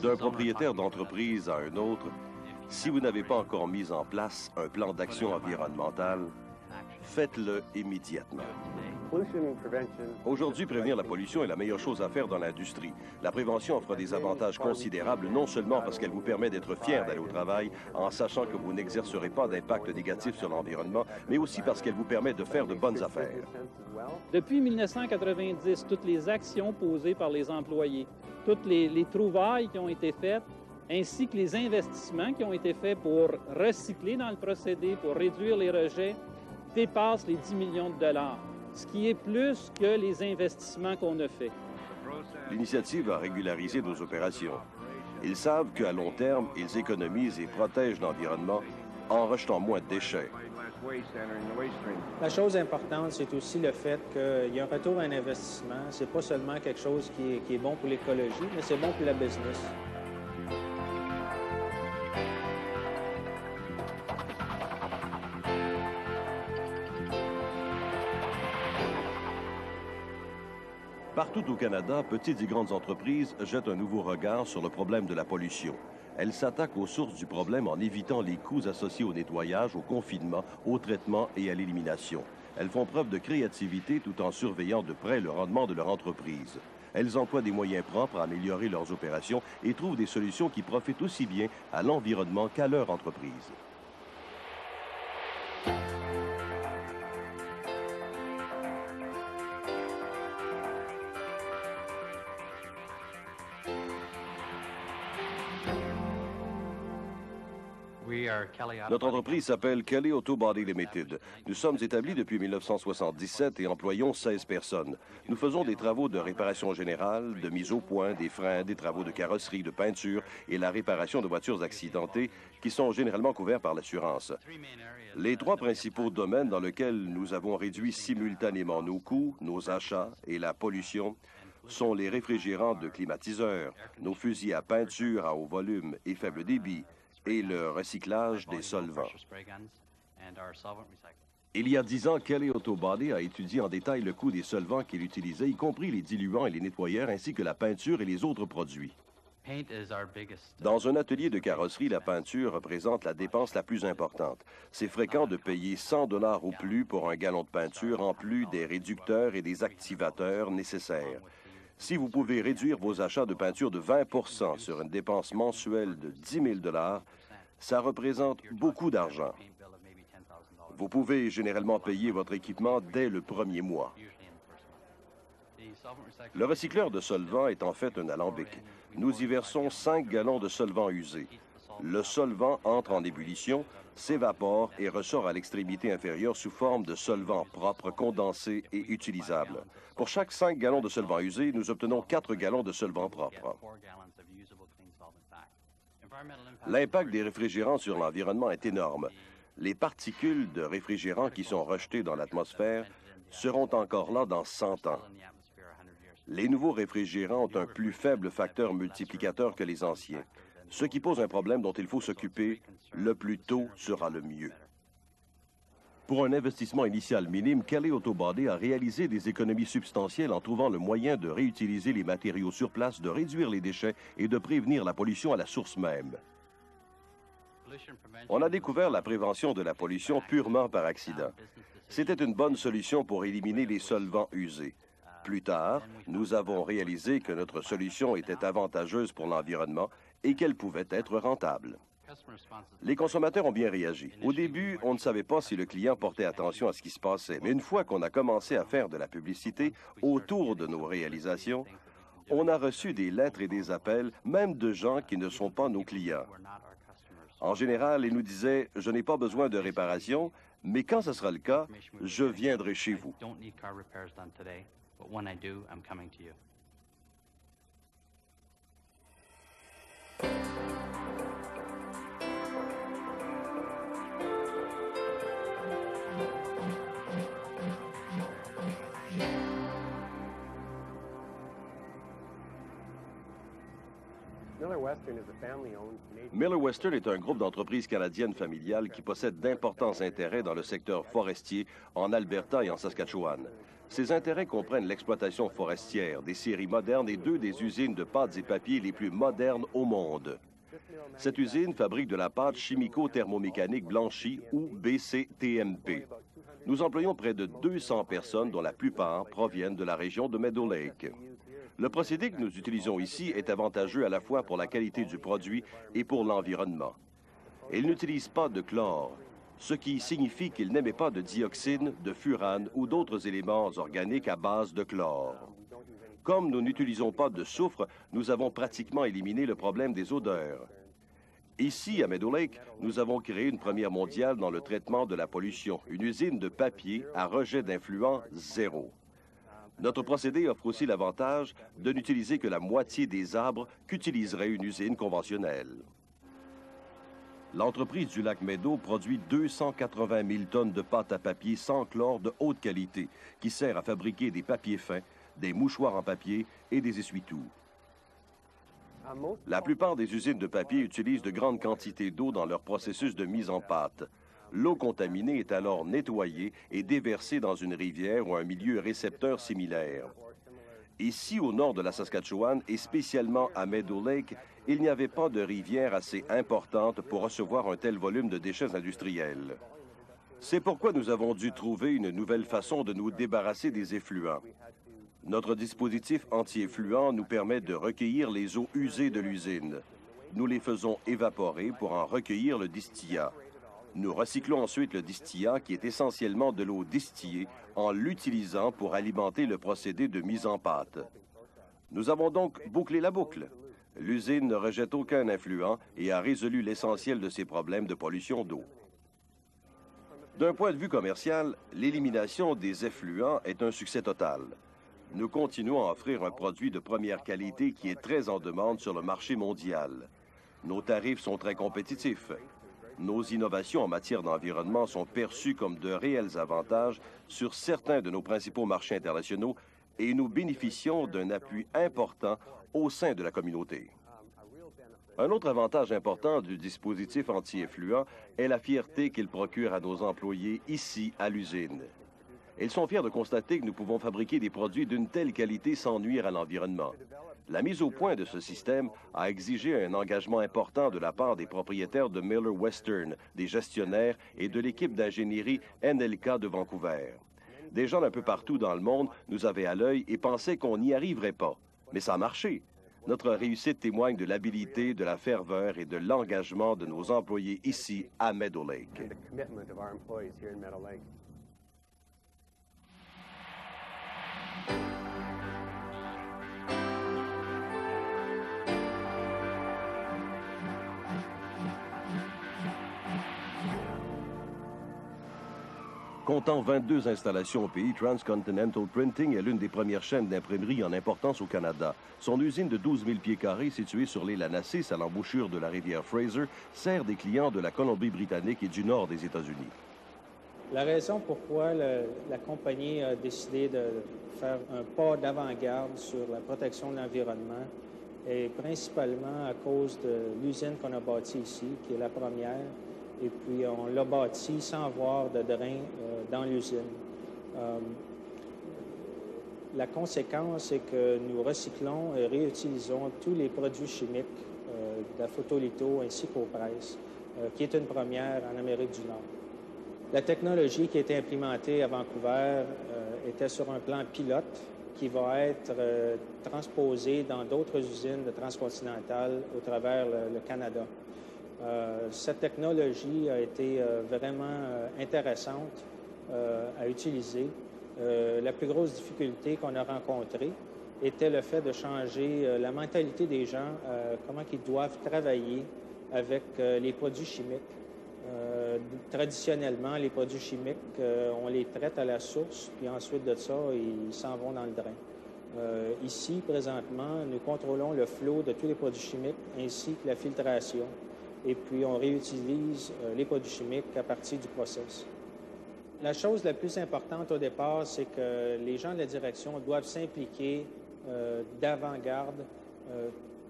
D'un propriétaire d'entreprise à un autre, si vous n'avez pas encore mis en place un plan d'action environnementale, faites-le immédiatement. Aujourd'hui, prévenir la pollution est la meilleure chose à faire dans l'industrie. La prévention offre des avantages considérables, non seulement parce qu'elle vous permet d'être fier d'aller au travail en sachant que vous n'exercerez pas d'impact négatif sur l'environnement, mais aussi parce qu'elle vous permet de faire de bonnes affaires. Depuis 1990, toutes les actions posées par les employés, toutes les trouvailles qui ont été faites, ainsi que les investissements qui ont été faits pour recycler dans le procédé, pour réduire les rejets, dépassent les 10 millions de dollars, ce qui est plus que les investissements qu'on a faits. L'initiative a régularisé nos opérations. Ils savent qu'à long terme, ils économisent et protègent l'environnement en rejetant moins de déchets. La chose importante, c'est aussi le fait qu'il y a un retour à un investissement. C'est pas seulement quelque chose qui est bon pour l'écologie, mais c'est bon pour la business. Partout au Canada, petites et grandes entreprises jettent un nouveau regard sur le problème de la pollution. Elles s'attaquent aux sources du problème en évitant les coûts associés au nettoyage, au confinement, au traitement et à l'élimination. Elles font preuve de créativité tout en surveillant de près le rendement de leur entreprise. Elles emploient des moyens propres à améliorer leurs opérations et trouvent des solutions qui profitent aussi bien à l'environnement qu'à leur entreprise. Notre entreprise s'appelle Kelly Auto Body Limited. Nous sommes établis depuis 1977 et employons 16 personnes. Nous faisons des travaux de réparation générale, de mise au point, des freins, des travaux de carrosserie, de peinture et la réparation de voitures accidentées qui sont généralement couverts par l'assurance. Les trois principaux domaines dans lesquels nous avons réduit simultanément nos coûts, nos achats et la pollution sont les réfrigérants de climatiseurs, nos fusils à peinture à haut volume et faible débit, et le recyclage des solvants. Il y a 10 ans, Kelly Auto Body a étudié en détail le coût des solvants qu'il utilisait, y compris les diluants et les nettoyeurs, ainsi que la peinture et les autres produits. Dans un atelier de carrosserie, la peinture représente la dépense la plus importante. C'est fréquent de payer 100 $ ou plus pour un gallon de peinture, en plus des réducteurs et des activateurs nécessaires. Si vous pouvez réduire vos achats de peinture de 20 % sur une dépense mensuelle de 10 000 $, ça représente beaucoup d'argent. Vous pouvez généralement payer votre équipement dès le premier mois. Le recycleur de solvant est en fait un alambic. Nous y versons 5 gallons de solvant usé. Le solvant entre en ébullition, s'évapore et ressort à l'extrémité inférieure sous forme de solvant propre, condensé et utilisable. Pour chaque 5 gallons de solvant usé, nous obtenons 4 gallons de solvant propre. L'impact des réfrigérants sur l'environnement est énorme. Les particules de réfrigérants qui sont rejetées dans l'atmosphère seront encore là dans 100 ans. Les nouveaux réfrigérants ont un plus faible facteur multiplicateur que les anciens, ce qui pose un problème dont il faut s'occuper le plus tôt sera le mieux. Pour un investissement initial minime, Kelly Auto Body a réalisé des économies substantielles en trouvant le moyen de réutiliser les matériaux sur place, de réduire les déchets et de prévenir la pollution à la source même. On a découvert la prévention de la pollution purement par accident. C'était une bonne solution pour éliminer les solvants usés. Plus tard, nous avons réalisé que notre solution était avantageuse pour l'environnement et qu'elle pouvait être rentable. Les consommateurs ont bien réagi. Au début, on ne savait pas si le client portait attention à ce qui se passait, mais une fois qu'on a commencé à faire de la publicité autour de nos réalisations, on a reçu des lettres et des appels, même de gens qui ne sont pas nos clients. En général, ils nous disaient « Je n'ai pas besoin de réparation, mais quand ce sera le cas, je viendrai chez vous. » Miller Western est un groupe d'entreprises canadiennes familiales qui possède d'importants intérêts dans le secteur forestier en Alberta et en Saskatchewan. Ses intérêts comprennent l'exploitation forestière, des scieries modernes et deux des usines de pâtes et papiers les plus modernes au monde. Cette usine fabrique de la pâte chimico-thermomécanique blanchie ou BCTMP. Nous employons près de 200 personnes dont la plupart proviennent de la région de Meadow Lake. Le procédé que nous utilisons ici est avantageux à la fois pour la qualité du produit et pour l'environnement. Il n'utilise pas de chlore, ce qui signifie qu'il n'émet pas de dioxine, de furane ou d'autres éléments organiques à base de chlore. Comme nous n'utilisons pas de soufre, nous avons pratiquement éliminé le problème des odeurs. Ici, à Meadow Lake, nous avons créé une première mondiale dans le traitement de la pollution, une usine de papier à rejet d'influents zéro. Notre procédé offre aussi l'avantage de n'utiliser que la moitié des arbres qu'utiliserait une usine conventionnelle. L'entreprise du lac Meadow produit 280 000 tonnes de pâte à papier sans chlore de haute qualité qui sert à fabriquer des papiers fins, des mouchoirs en papier et des essuie-tout. La plupart des usines de papier utilisent de grandes quantités d'eau dans leur processus de mise en pâte. L'eau contaminée est alors nettoyée et déversée dans une rivière ou un milieu récepteur similaire. Ici, au nord de la Saskatchewan, et spécialement à Meadow Lake, il n'y avait pas de rivière assez importante pour recevoir un tel volume de déchets industriels. C'est pourquoi nous avons dû trouver une nouvelle façon de nous débarrasser des effluents. Notre dispositif anti-effluent nous permet de recueillir les eaux usées de l'usine. Nous les faisons évaporer pour en recueillir le distillat. Nous recyclons ensuite le distillat, qui est essentiellement de l'eau distillée, en l'utilisant pour alimenter le procédé de mise en pâte. Nous avons donc bouclé la boucle. L'usine ne rejette aucun influent et a résolu l'essentiel de ses problèmes de pollution d'eau. D'un point de vue commercial, l'élimination des effluents est un succès total. Nous continuons à offrir un produit de première qualité qui est très en demande sur le marché mondial. Nos tarifs sont très compétitifs. Nos innovations en matière d'environnement sont perçues comme de réels avantages sur certains de nos principaux marchés internationaux et nous bénéficions d'un appui important au sein de la communauté. Un autre avantage important du dispositif anti-effluent est la fierté qu'il procure à nos employés ici à l'usine. Ils sont fiers de constater que nous pouvons fabriquer des produits d'une telle qualité sans nuire à l'environnement. La mise au point de ce système a exigé un engagement important de la part des propriétaires de Miller Western, des gestionnaires et de l'équipe d'ingénierie NLK de Vancouver. Des gens d'un peu partout dans le monde nous avaient à l'œil et pensaient qu'on n'y arriverait pas. Mais ça a marché. Notre réussite témoigne de l'habilité, de la ferveur et de l'engagement de nos employés ici à Meadow Lake. Comptant 22 installations au pays, Transcontinental Printing est l'une des premières chaînes d'imprimerie en importance au Canada. Son usine de 12 000 pieds carrés, située sur l'île Annacis, à l'embouchure de la rivière Fraser, sert des clients de la Colombie-Britannique et du nord des États-Unis. La raison pourquoi la compagnie a décidé de faire un pas d'avant-garde sur la protection de l'environnement est principalement à cause de l'usine qu'on a bâtie ici, qui est la première. Et puis, on l'a bâti sans avoir de drain dans l'usine. La conséquence, c'est que nous recyclons et réutilisons tous les produits chimiques de la photolitho ainsi qu'aux presses, qui est une première en Amérique du Nord. La technologie qui a été implémentée à Vancouver était sur un plan pilote qui va être transposée dans d'autres usines de Transcontinental au travers le Canada. Cette technologie a été vraiment intéressante à utiliser. La plus grosse difficulté qu'on a rencontrée était le fait de changer la mentalité des gens, comment ils doivent travailler avec les produits chimiques. Traditionnellement, les produits chimiques, on les traite à la source, puis ensuite de ça, ils s'en vont dans le drain. Ici, présentement, nous contrôlons le flot de tous les produits chimiques ainsi que la filtration. Et puis, on réutilise les produits chimiques à partir du process. La chose la plus importante au départ, c'est que les gens de la direction doivent s'impliquer d'avant-garde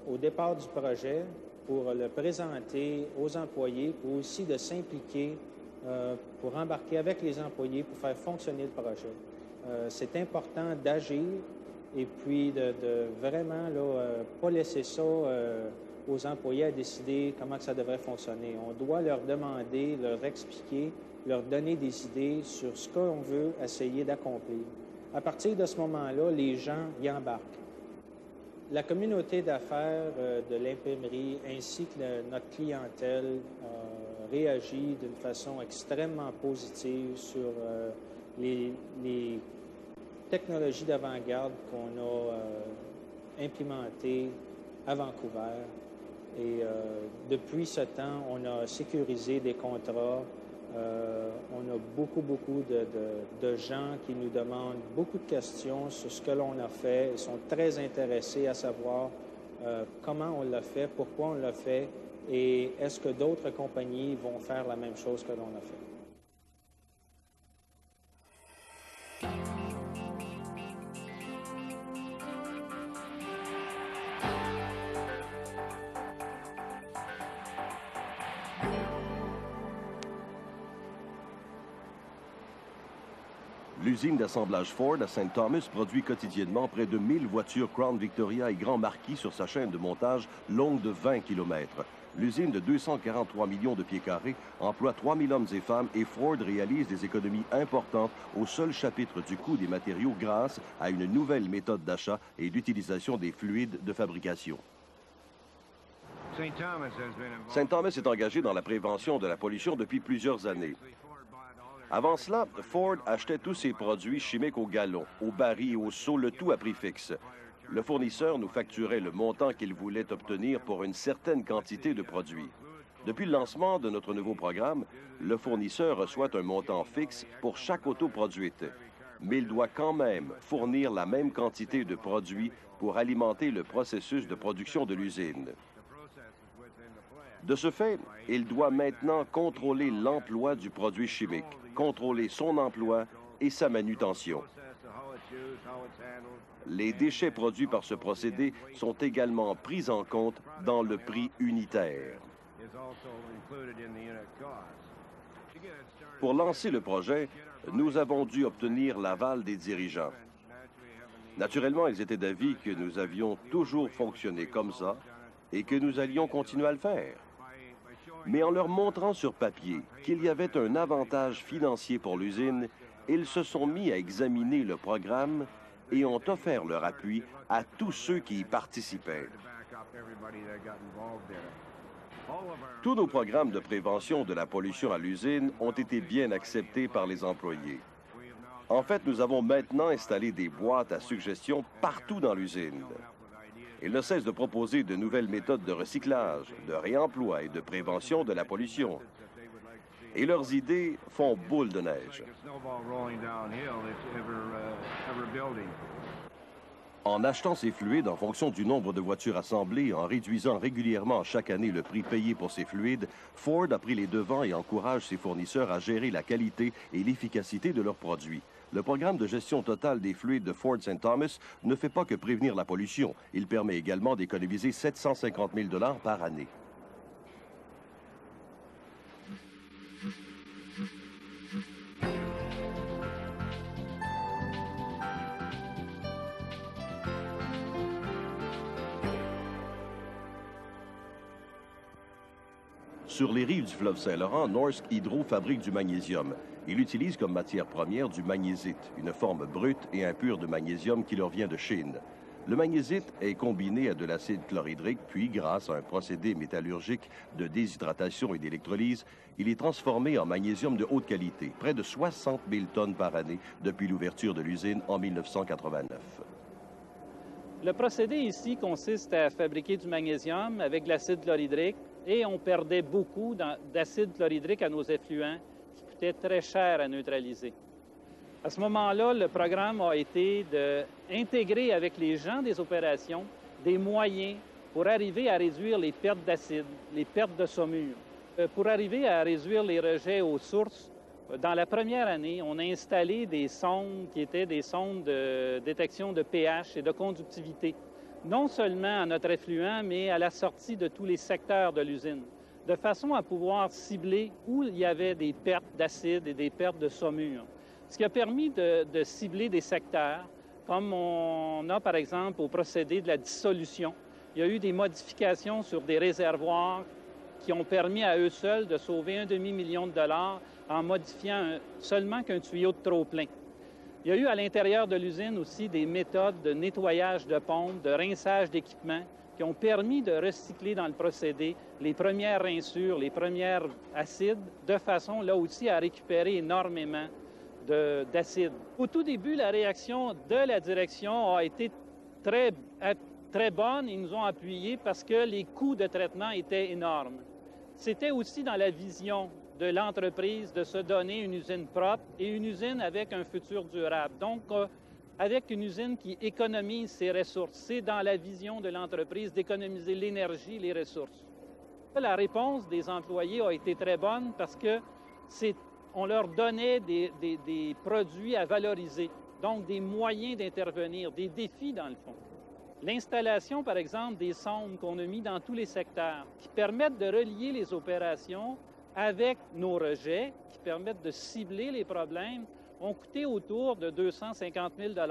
au départ du projet pour le présenter aux employés, pour aussi de s'impliquer pour embarquer avec les employés pour faire fonctionner le projet. c'est important d'agir et puis de vraiment pas laisser ça aux employés à décider comment ça devrait fonctionner. On doit leur demander, leur expliquer, leur donner des idées sur ce qu'on veut essayer d'accomplir. À partir de ce moment-là, les gens y embarquent. La communauté d'affaires de l'imprimerie ainsi que notre clientèle réagit d'une façon extrêmement positive sur les technologies d'avant-garde qu'on a implémentées à Vancouver. Et depuis ce temps, on a sécurisé des contrats. On a beaucoup de gens qui nous demandent beaucoup de questions sur ce que l'on a fait. Ils sont très intéressés à savoir comment on l'a fait, pourquoi on l'a fait et est-ce que d'autres compagnies vont faire la même chose que l'on a fait. L'usine d'assemblage Ford à St. Thomas produit quotidiennement près de 1000 voitures Crown Victoria et Grand Marquis sur sa chaîne de montage longue de 20 km. L'usine de 243 millions de pieds carrés emploie 3000 hommes et femmes et Ford réalise des économies importantes au seul chapitre du coût des matériaux grâce à une nouvelle méthode d'achat et d'utilisation des fluides de fabrication. St. Thomas est engagé dans la prévention de la pollution depuis plusieurs années. Avant cela, Ford achetait tous ses produits chimiques au gallon, au baril et au seau, le tout à prix fixe. Le fournisseur nous facturait le montant qu'il voulait obtenir pour une certaine quantité de produits. Depuis le lancement de notre nouveau programme, le fournisseur reçoit un montant fixe pour chaque auto produite. Mais il doit quand même fournir la même quantité de produits pour alimenter le processus de production de l'usine. De ce fait, il doit maintenant contrôler l'emploi du produit chimique, contrôler son emploi et sa manutention. Les déchets produits par ce procédé sont également pris en compte dans le prix unitaire. Pour lancer le projet, nous avons dû obtenir l'aval des dirigeants. Naturellement, ils étaient d'avis que nous avions toujours fonctionné comme ça et que nous allions continuer à le faire. Mais en leur montrant sur papier qu'il y avait un avantage financier pour l'usine, ils se sont mis à examiner le programme et ont offert leur appui à tous ceux qui y participaient. Tous nos programmes de prévention de la pollution à l'usine ont été bien acceptés par les employés. En fait, nous avons maintenant installé des boîtes à suggestions partout dans l'usine. Ils ne cessent de proposer de nouvelles méthodes de recyclage, de réemploi et de prévention de la pollution. Et leurs idées font boule de neige. En achetant ces fluides en fonction du nombre de voitures assemblées et en réduisant régulièrement chaque année le prix payé pour ces fluides, Ford a pris les devants et encourage ses fournisseurs à gérer la qualité et l'efficacité de leurs produits. Le programme de gestion totale des fluides de Ford St. Thomas ne fait pas que prévenir la pollution. Il permet également d'économiser 750 000 $ par année. Sur les rives du fleuve Saint-Laurent, Norsk Hydro fabrique du magnésium. Il utilise comme matière première du magnésite, une forme brute et impure de magnésium qui leur vient de Chine. Le magnésite est combiné à de l'acide chlorhydrique, puis grâce à un procédé métallurgique de déshydratation et d'électrolyse, il est transformé en magnésium de haute qualité, près de 60 000 tonnes par année depuis l'ouverture de l'usine en 1989. Le procédé ici consiste à fabriquer du magnésium avec de l'acide chlorhydrique et on perdait beaucoup d'acide chlorhydrique à nos effluents qui coûtait très cher à neutraliser. À ce moment-là, le programme a été d'intégrer avec les gens des opérations des moyens pour arriver à réduire les pertes d'acide, les pertes de saumure. Pour arriver à réduire les rejets aux sources, dans la première année, on a installé des sondes qui étaient des sondes de détection de pH et de conductivité, non seulement à notre effluent, mais à la sortie de tous les secteurs de l'usine, de façon à pouvoir cibler où il y avait des pertes d'acide et des pertes de saumure. ce qui a permis de cibler des secteurs, comme on a par exemple au procédé de la dissolution. Il y a eu des modifications sur des réservoirs qui ont permis à eux seuls de sauver $1,5 million en modifiant seulement qu'un tuyau de trop-plein. Il y a eu à l'intérieur de l'usine aussi des méthodes de nettoyage de pompes, de rinçage d'équipements qui ont permis de recycler dans le procédé les premières rinçures, les premiers acides, de façon là aussi à récupérer énormément d'acide. Au tout début, la réaction de la direction a été très bonne. Ils nous ont appuyés parce que les coûts de traitement étaient énormes. C'était aussi dans la vision de l'entreprise de se donner une usine propre et une usine avec un futur durable. Donc, avec une usine qui économise ses ressources. C'est dans la vision de l'entreprise d'économiser l'énergie, les ressources. La réponse des employés a été très bonne parce que on leur donnait des produits à valoriser, donc des moyens d'intervenir, des défis dans le fond. L'installation, par exemple, des sondes qu'on a mis dans tous les secteurs qui permettent de relier les opérations avec nos rejets, qui permettent de cibler les problèmes, ont coûté autour de 250 000 $.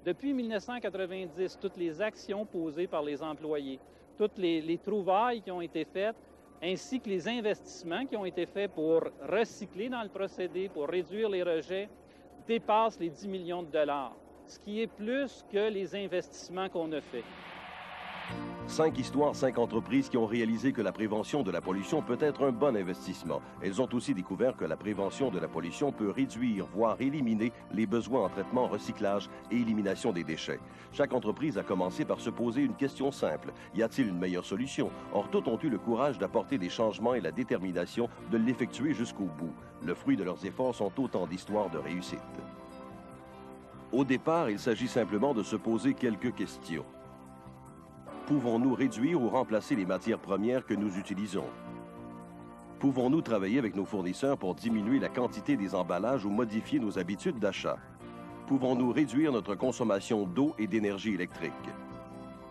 Depuis 1990, toutes les actions posées par les employés, toutes les trouvailles qui ont été faites, ainsi que les investissements qui ont été faits pour recycler dans le procédé, pour réduire les rejets, dépassent les 10 millions de $, ce qui est plus que les investissements qu'on a faits. 5 histoires, 5 entreprises qui ont réalisé que la prévention de la pollution peut être un bon investissement. Elles ont aussi découvert que la prévention de la pollution peut réduire, voire éliminer les besoins en traitement, recyclage et élimination des déchets. Chaque entreprise a commencé par se poser une question simple. Y a-t-il une meilleure solution? Or, toutes ont eu le courage d'apporter des changements et la détermination de l'effectuer jusqu'au bout. Le fruit de leurs efforts sont autant d'histoires de réussite. Au départ, il s'agit simplement de se poser quelques questions. Pouvons-nous réduire ou remplacer les matières premières que nous utilisons? Pouvons-nous travailler avec nos fournisseurs pour diminuer la quantité des emballages ou modifier nos habitudes d'achat? Pouvons-nous réduire notre consommation d'eau et d'énergie électrique?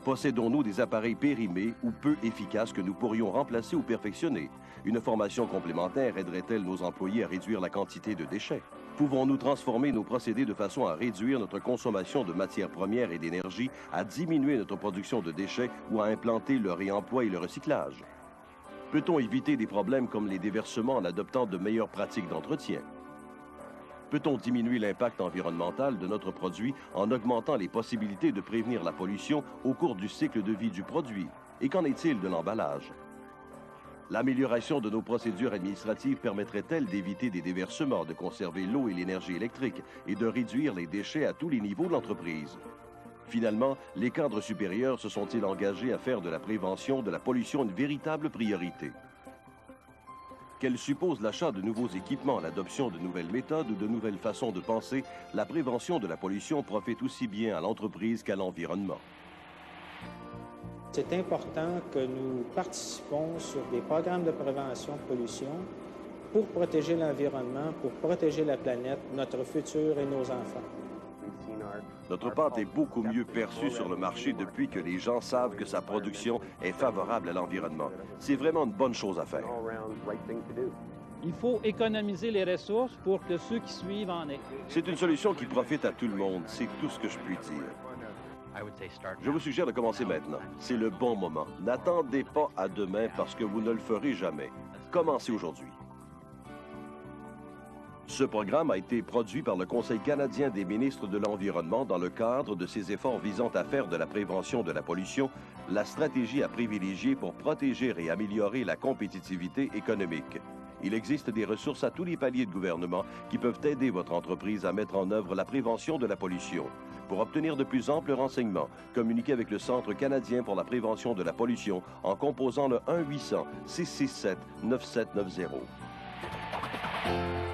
Possédons-nous des appareils périmés ou peu efficaces que nous pourrions remplacer ou perfectionner? Une formation complémentaire aiderait-elle nos employés à réduire la quantité de déchets? Pouvons-nous transformer nos procédés de façon à réduire notre consommation de matières premières et d'énergie, à diminuer notre production de déchets ou à implanter le réemploi et le recyclage? Peut-on éviter des problèmes comme les déversements en adoptant de meilleures pratiques d'entretien? Peut-on diminuer l'impact environnemental de notre produit en augmentant les possibilités de prévenir la pollution au cours du cycle de vie du produit? Et qu'en est-il de l'emballage? L'amélioration de nos procédures administratives permettrait-elle d'éviter des déversements, de conserver l'eau et l'énergie électrique et de réduire les déchets à tous les niveaux de l'entreprise? Finalement, les cadres supérieurs se sont-ils engagés à faire de la prévention de la pollution une véritable priorité? Qu'elle suppose l'achat de nouveaux équipements, l'adoption de nouvelles méthodes ou de nouvelles façons de penser, la prévention de la pollution profite aussi bien à l'entreprise qu'à l'environnement. C'est important que nous participons sur des programmes de prévention de pollution pour protéger l'environnement, pour protéger la planète, notre futur et nos enfants. Notre pâte est beaucoup mieux perçue sur le marché depuis que les gens savent que sa production est favorable à l'environnement. C'est vraiment une bonne chose à faire. Il faut économiser les ressources pour que ceux qui suivent en aient. C'est une solution qui profite à tout le monde, c'est tout ce que je puis dire. Je vous suggère de commencer maintenant. C'est le bon moment. N'attendez pas à demain parce que vous ne le ferez jamais. Commencez aujourd'hui. Ce programme a été produit par le Conseil canadien des ministres de l'Environnement dans le cadre de ses efforts visant à faire de la prévention de la pollution la stratégie à privilégier pour protéger et améliorer la compétitivité économique. Il existe des ressources à tous les paliers de gouvernement qui peuvent aider votre entreprise à mettre en œuvre la prévention de la pollution. Pour obtenir de plus amples renseignements, communiquez avec le Centre canadien pour la prévention de la pollution en composant le 1-800-667-9790.